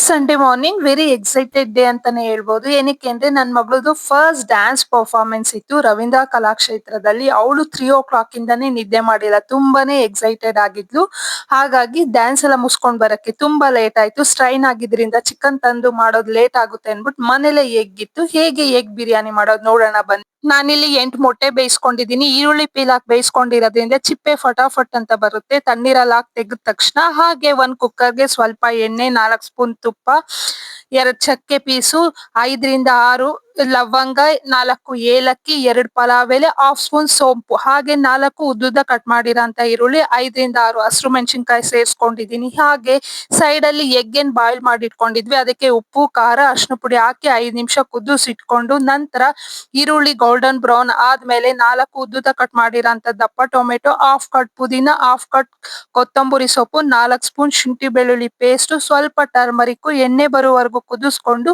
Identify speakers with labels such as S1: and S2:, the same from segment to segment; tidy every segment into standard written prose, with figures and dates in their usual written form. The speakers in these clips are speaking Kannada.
S1: Sunday morning very excited day ಅಂತಾನೆ ಹೇಳ್ಬೋದು. ಏನಕ್ಕೆ ಅಂದ್ರೆ ನನ್ನ ಮಗಳದು ಫಸ್ಟ್ ಡ್ಯಾನ್ಸ್ ಪರ್ಫಾರ್ಮೆನ್ಸ್ ಇತ್ತು ರವೀಂದ್ರ ಕಲಾಕ್ಷೇತ್ರದಲ್ಲಿ. ಅವಳು 3 o'clock ಇಂದಾನೇ ನಿದ್ದೆ ಮಾಡಿಲ್ಲ. ತುಂಬಾನೇ ಎಕ್ಸೈಟೆಡ್ ಆಗಿದ್ಲು. ಹಾಗಾಗಿ ಡ್ಯಾನ್ಸ್ ಎಲ್ಲ ಮುಗಿಸ್ಕೊಂಡ್ ಬರಕ್ಕೆ ತುಂಬಾ ಲೇಟ್ ಆಯ್ತು. ಸ್ಟ್ರೈನ್ ಆಗಿದ್ರಿಂದ ಚಿಕನ್ ತಂದು ಮಾಡೋದು ಲೇಟ್ ಆಗುತ್ತೆ ಅನ್ಬಿಟ್ಟು ಮನೇಲೆ ಎಗ್ ಇತ್ತು. ಹೇಗೆ ಎಗ್ ಬಿರಿಯಾನಿ ಮಾಡೋದು ನೋಡೋಣ ಬನ್ನಿ. ನಾನಿಲ್ಲಿ 8 ಮೊಟ್ಟೆ ಬೇಯಿಸ್ಕೊಂಡಿದೀನಿ. ಈರುಳ್ಳಿ ಪೀಲ್ ಹಾಕಿ ಬೇಯಿಸ್ಕೊಂಡಿರೋದ್ರಿಂದ ಚಿಪ್ಪೆ ಫಟಾಫಟ್ ಅಂತ ಬರುತ್ತೆ. ತಣ್ಣೀರಲ್ಲಿ ಹಾಕಿ ತೆಗೆದ ತಕ್ಷಣ ಹಾಗೆ ಒಂದ್ ಕುಕ್ಕರ್ಗೆ ಸ್ವಲ್ಪ ಎಣ್ಣೆ, 4 ಸ್ಪೂನ್ ತುಪ್ಪ, 2 ಚಕ್ಕೆ ಪೀಸು, 5 ರಿಂದ 6 ಲವಂಗ, 4 ಏಲಕ್ಕಿ, 2 ಪಲಾವ್ ಎಲೆ, 1/2 ಸ್ಪೂನ್ ಸೋಂಪು, ಹಾಗೆ 4 ಉದ್ದುದ್ದ ಕಟ್ ಮಾಡಿರೋಂತ ಈರುಳ್ಳಿ, 5 ರಿಂದ 6 ಹಸಿರು ಮೆಣಸಿನ್ಕಾಯಿ ಸೇರಿಸ್ಕೊಂಡಿದೀನಿ. ಹಾಗೆ ಸೈಡ್ ಅಲ್ಲಿ ಎಗ್ ಏನ್ ಬಾಯ್ಲ್ ಮಾಡಿ ಇಟ್ಕೊಂಡಿದ್ವಿ ಅದಕ್ಕೆ ಉಪ್ಪು, ಖಾರ, ಅರಿಶಿನ ಪುಡಿ ಹಾಕಿ 5 ನಿಮಿಷ ಕುದಿಸಿಟ್ಕೊಂಡು ನಂತರ ಈರುಳ್ಳಿ ಗೋಲ್ಡನ್ ಬ್ರೌನ್ ಆದ್ಮೇಲೆ 4 ಉದ್ದುದ್ದ ಕಟ್ ಮಾಡಿರೋಂತ ದಪ್ಪ ಟೊಮೆಟೊ, 1/2 ಕಟ್ ಪುದೀನ, 1/2 ಕಟ್ ಕೊತ್ತಂಬರಿ ಸೊಪ್ಪು, 4 ಸ್ಪೂನ್ ಶುಂಠಿ ಬೆಳ್ಳುಳ್ಳಿ ಪೇಸ್ಟ್, ಸ್ವಲ್ಪ ಟರ್ಮರಿಕ್, ಎಣ್ಣೆ ಬರುವವರೆಗೂ ಕುದಿಸ್ಕೊಂಡು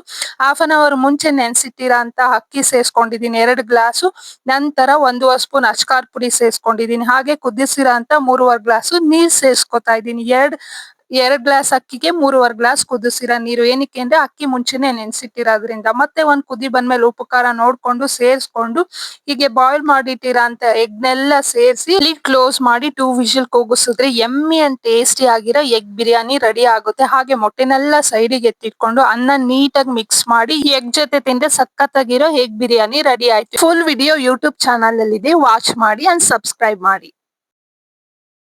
S1: 1/2 hour ಮುಂಚೆ ನೆನ್ಸಿಟ್ಟಿರೋ ಅಂತ ಅಕ್ಕಿ ಸೇರ್ಸ್ಕೊಂಡಿದೀನಿ 2 ಗ್ಲಾಸು. ನಂತರ 1 ಸ್ಪೂನ್ ಅಚ್ಕಾರ್ ಪುಡಿ ಸೇರ್ಸ್ಕೊಂಡಿದೀನಿ. ಹಾಗೆ ಕುದಿಸಿರೋ ಅಂತ 3 ಗ್ಲಾಸು ನೀರ್ ಸೇರ್ಸ್ಕೊತಾ ಇದ್ದೀನಿ. 2 ಗ್ಲಾಸ್ ಅಕ್ಕಿಗೆ 3 ಗ್ಲಾಸ್ ಕುದಿಸಿರೋ ನೀರು. ಏನಕ್ಕೆ ಅಂದ್ರೆ ಅಕ್ಕಿ ಮುಂಚೆನೆ ನೆನ್ಸಿಟ್ಟಿರೋದ್ರಿಂದ. ಮತ್ತೆ ಒಂದ್ ಕುದಿ ಬಂದ್ಮೇಲೆ ಉಪ್ಪು ಖಾರ ನೋಡ್ಕೊಂಡು ಸೇರ್ಸ್ಕೊಂಡು ಹೀಗೆ ಬಾಯ್ಲ್ ಮಾಡಿಟ್ಟಿರೋ ಅಂತ ಎಗ್ನೆಲ್ಲ ಸೇರಿಸಿ ಲಿಡ್ ಕ್ಲೋಸ್ ಮಾಡಿ 2 ವಿಷಲ್ ಕೂಗಿಸಿದ್ರೆ ಯಮ್ಮಿ ಅಂಡ್ ಟೇಸ್ಟಿ ಆಗಿರೋ ಎಗ್ ಬಿರಿಯಾನಿ ರೆಡಿ ಆಗುತ್ತೆ. ಹಾಗೆ ಮೊಟ್ಟೆನೆಲ್ಲ ಸೈಡಿಗೆ ಎತ್ತಿಟ್ಕೊಂಡು ಅನ್ನ ನೀಟಾಗಿ ಮಿಕ್ಸ್ ಮಾಡಿ ಎಗ್ ಜೊತೆ ತಿಂದ್ರೆ ಸಖತ್ತಾಗಿರೋ ಎಗ್ ಬಿರಿಯಾನಿ ರೆಡಿ ಆಯ್ತು. ಫುಲ್ ವಿಡಿಯೋ ಯೂಟ್ಯೂಬ್ ಚಾನಲ್ ಅಲ್ಲಿ ಇದೆ, ವಾಚ್ ಮಾಡಿ ಅಂಡ್ ಸಬ್ಸ್ಕ್ರೈಬ್ ಮಾಡಿ.